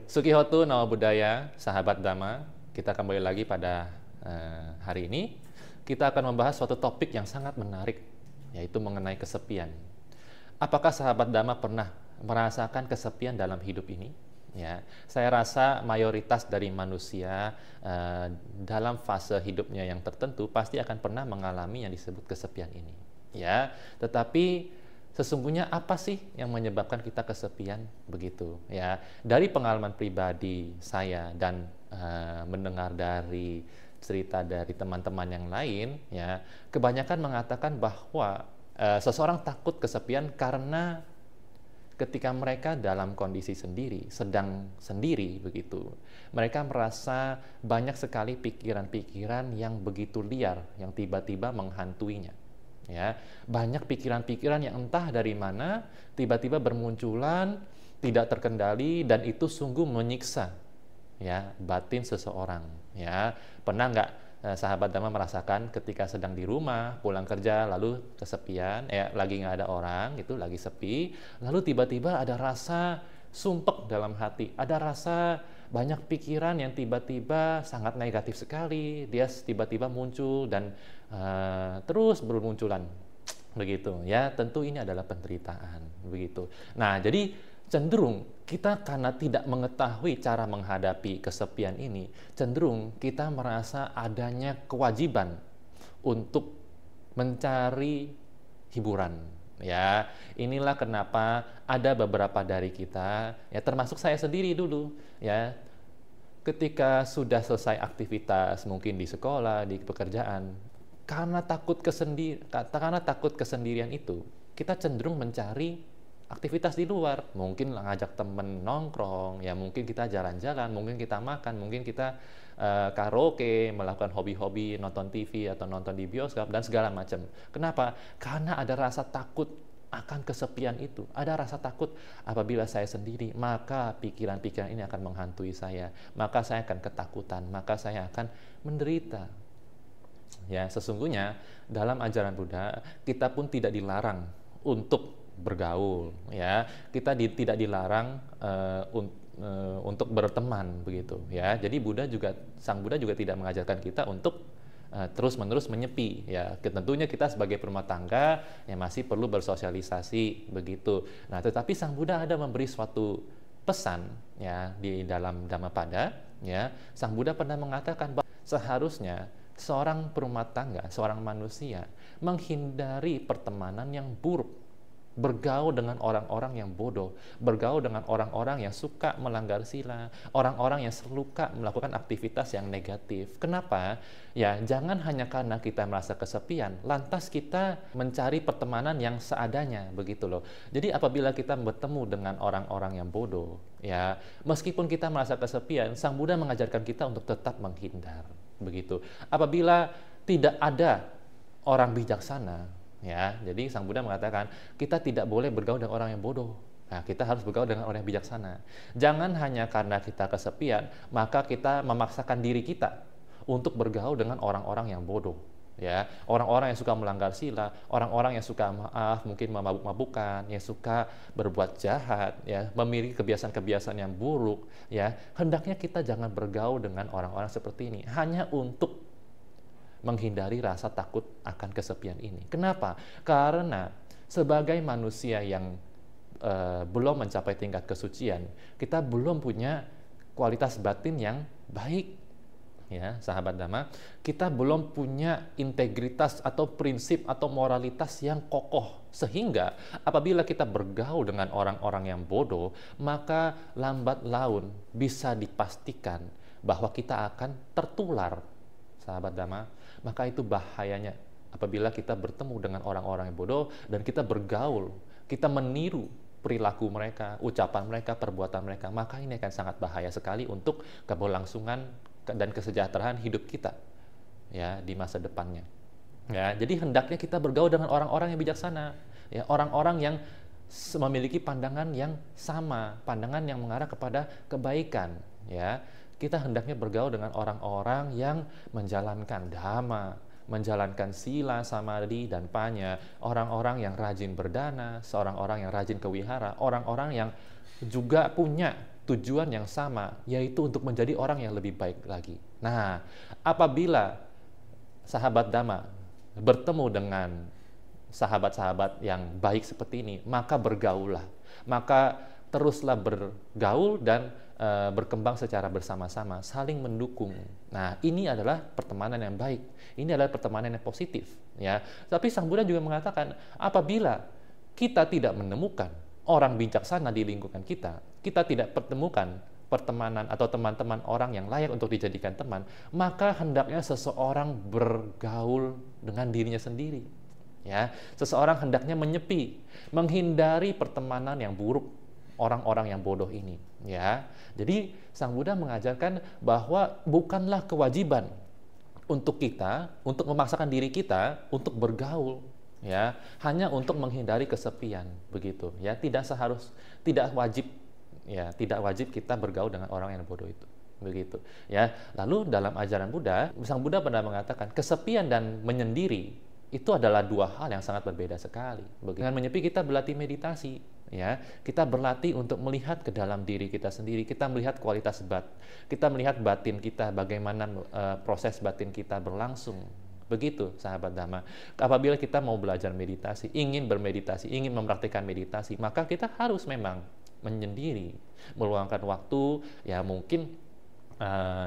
Sukihotu Namo Buddhaya, sahabat Dhamma. Kita kembali lagi pada hari ini. Kita akan membahas suatu topik yang sangat menarik, yaitu mengenai kesepian. Apakah sahabat Dhamma pernah merasakan kesepian dalam hidup ini? Ya, saya rasa mayoritas dari manusia dalam fase hidupnya yang tertentu pasti akan pernah mengalami yang disebut kesepian ini. Ya, tetapi sesungguhnya apa sih yang menyebabkan kita kesepian begitu ya? Dari pengalaman pribadi saya dan mendengar dari cerita dari teman-teman yang lain ya, kebanyakan mengatakan bahwa seseorang takut kesepian karena ketika mereka dalam kondisi sendiri, sedang sendiri begitu, mereka merasa banyak sekali pikiran-pikiran yang begitu liar yang tiba-tiba menghantuinya. Ya, banyak pikiran-pikiran yang entah dari mana tiba-tiba bermunculan, tidak terkendali, dan itu sungguh menyiksa ya batin seseorang. Ya, pernah nggak sahabat Dhamma merasakan ketika sedang di rumah pulang kerja lalu kesepian, lagi nggak ada orang gitu, lagi sepi, lalu tiba-tiba ada rasa sumpek dalam hati, ada rasa banyak pikiran yang tiba-tiba sangat negatif sekali, dia tiba-tiba muncul dan terus bermunculan begitu ya. Tentu ini adalah penderitaan begitu. Nah, jadi cenderung kita karena tidak mengetahui cara menghadapi kesepian ini, cenderung kita merasa adanya kewajiban untuk mencari hiburan. Ya, inilah kenapa ada beberapa dari kita, ya termasuk saya sendiri dulu, ya, ketika sudah selesai aktivitas mungkin di sekolah, di pekerjaan, karena takut kesendirian itu, kita cenderung mencari aktivitas di luar. Mungkin ngajak temen nongkrong, ya mungkin kita jalan-jalan, mungkin kita makan, mungkin kita karaoke, melakukan hobi-hobi, nonton TV atau nonton di bioskop dan segala macam. Kenapa? Karena ada rasa takut akan kesepian itu. Ada rasa takut apabila saya sendiri, maka pikiran-pikiran ini akan menghantui saya, maka saya akan ketakutan, maka saya akan menderita. Ya, sesungguhnya dalam ajaran Buddha kita pun tidak dilarang untuk bergaul, ya. Kita tidak dilarang untuk berteman begitu, ya. Jadi Sang Buddha juga tidak mengajarkan kita untuk terus-menerus menyepi, ya. Tentunya kita sebagai rumah tangga yang masih perlu bersosialisasi begitu. Nah, tetapi Sang Buddha ada memberi suatu pesan ya di dalam Dhammapada, ya. Sang Buddha pernah mengatakan bahwa seharusnya seorang perumah tangga, seorang manusia menghindari pertemanan yang buruk, bergaul dengan orang-orang yang bodoh, bergaul dengan orang-orang yang suka melanggar sila, orang-orang yang suka melakukan aktivitas yang negatif. Kenapa? Ya, jangan hanya karena kita merasa kesepian, lantas kita mencari pertemanan yang seadanya, begitu loh. Jadi apabila kita bertemu dengan orang-orang yang bodoh, ya, meskipun kita merasa kesepian, Sang Buddha mengajarkan kita untuk tetap menghindar, begitu. Apabila tidak ada orang bijaksana, ya, jadi Sang Buddha mengatakan kita tidak boleh bergaul dengan orang yang bodoh. Nah, kita harus bergaul dengan orang yang bijaksana. Jangan hanya karena kita kesepian, maka kita memaksakan diri kita untuk bergaul dengan orang-orang yang bodoh. Ya, orang-orang yang suka melanggar sila, orang-orang yang suka mungkin memabuk-mabukan, yang suka berbuat jahat, ya, memiliki kebiasaan-kebiasaan yang buruk, ya. Hendaknya kita jangan bergaul dengan orang-orang seperti ini hanya untuk menghindari rasa takut akan kesepian ini. Kenapa? Karena sebagai manusia yang belum mencapai tingkat kesucian, kita belum punya kualitas batin yang baik. Ya, sahabat Dhamma, kita belum punya integritas atau prinsip atau moralitas yang kokoh, sehingga apabila kita bergaul dengan orang-orang yang bodoh, maka lambat laun bisa dipastikan bahwa kita akan tertular, sahabat Dhamma. Maka itu bahayanya apabila kita bertemu dengan orang-orang yang bodoh dan kita bergaul, kita meniru perilaku mereka, ucapan mereka, perbuatan mereka, maka ini akan sangat bahaya sekali untuk keberlangsungan dan kesejahteraan hidup kita, ya, di masa depannya. Ya, jadi hendaknya kita bergaul dengan orang-orang yang bijaksana, ya, orang-orang yang memiliki pandangan yang sama, pandangan yang mengarah kepada kebaikan, ya. Kita hendaknya bergaul dengan orang-orang yang menjalankan dhamma, menjalankan sila, samadhi, dan panya, orang-orang yang rajin berdana, seorang orang yang rajin kewihara, orang-orang yang juga punya tujuan yang sama, yaitu untuk menjadi orang yang lebih baik lagi. Nah, apabila sahabat Dhamma bertemu dengan sahabat-sahabat yang baik seperti ini, maka bergaullah, maka teruslah bergaul dan berkembang secara bersama-sama, saling mendukung. Nah, ini adalah pertemanan yang baik, ini adalah pertemanan yang positif, ya. Tapi Sang Buddha juga mengatakan, apabila kita tidak menemukan orang bijaksana di lingkungan kita, kita tidak menemukan pertemanan atau teman-teman orang yang layak untuk dijadikan teman, maka hendaknya seseorang bergaul dengan dirinya sendiri. Ya, seseorang hendaknya menyepi, menghindari pertemanan yang buruk, orang-orang yang bodoh ini. Ya, jadi Sang Buddha mengajarkan bahwa bukanlah kewajiban untuk kita, untuk memaksakan diri kita untuk bergaul, ya, hanya untuk menghindari kesepian, begitu. Ya, tidak wajib, ya, tidak wajib kita bergaul dengan orang yang bodoh itu. Begitu, ya. Lalu dalam ajaran Buddha, Sang Buddha pernah mengatakan kesepian dan menyendiri itu adalah dua hal yang sangat berbeda sekali. Dengan menyepi kita berlatih meditasi, ya. Kita berlatih untuk melihat ke dalam diri kita sendiri. Kita melihat kualitas kita melihat batin kita, bagaimana proses batin kita berlangsung. Begitu, sahabat Dhamma. Apabila kita mau belajar meditasi, ingin bermeditasi, ingin mempraktikkan meditasi, maka kita harus memang menyendiri, meluangkan waktu, ya mungkin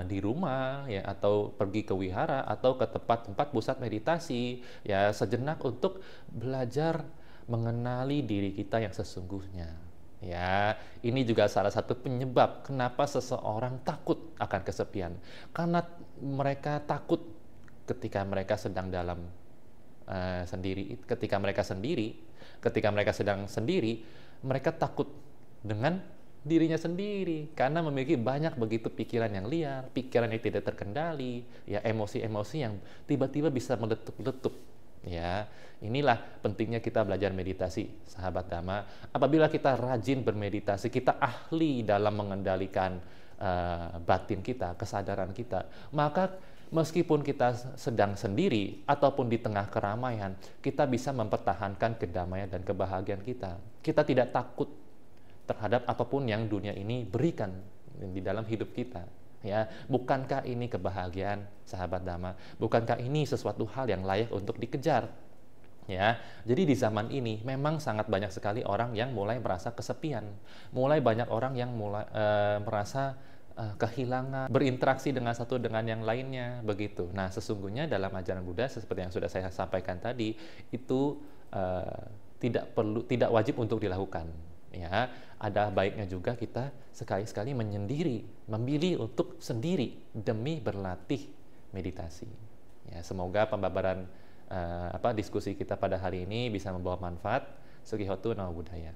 di rumah, ya, atau pergi ke wihara atau ke tempat-tempat pusat meditasi, ya, sejenak untuk belajar mengenali diri kita yang sesungguhnya. Ya, ini juga salah satu penyebab kenapa seseorang takut akan kesepian, karena mereka takut ketika mereka sedang dalam ketika mereka sedang sendiri, mereka takut dengan dirinya sendiri, karena memiliki banyak begitu pikiran yang liar, pikiran yang tidak terkendali, ya, emosi-emosi yang tiba-tiba bisa meletup-letup. Ya, inilah pentingnya kita belajar meditasi, sahabat Dhamma. Apabila kita rajin bermeditasi, kita ahli dalam mengendalikan batin kita, kesadaran kita, maka meskipun kita sedang sendiri ataupun di tengah keramaian, kita bisa mempertahankan kedamaian dan kebahagiaan kita. Kita tidak takut terhadap apapun yang dunia ini berikan di dalam hidup kita. Ya, bukankah ini kebahagiaan, sahabat Dhamma? Bukankah ini sesuatu hal yang layak untuk dikejar? Ya, jadi di zaman ini memang sangat banyak sekali orang yang mulai merasa kesepian, mulai banyak orang yang mulai merasa kehilangan berinteraksi dengan satu dengan yang lainnya, begitu. Nah, sesungguhnya dalam ajaran Buddha seperti yang sudah saya sampaikan tadi, itu tidak wajib untuk dilakukan. Ya, ada baiknya juga kita sekali-sekali menyendiri, memilih untuk sendiri demi berlatih meditasi. Ya, semoga pembabaran diskusi kita pada hari ini bisa membawa manfaat. Sugihoto Namo Buddhaya.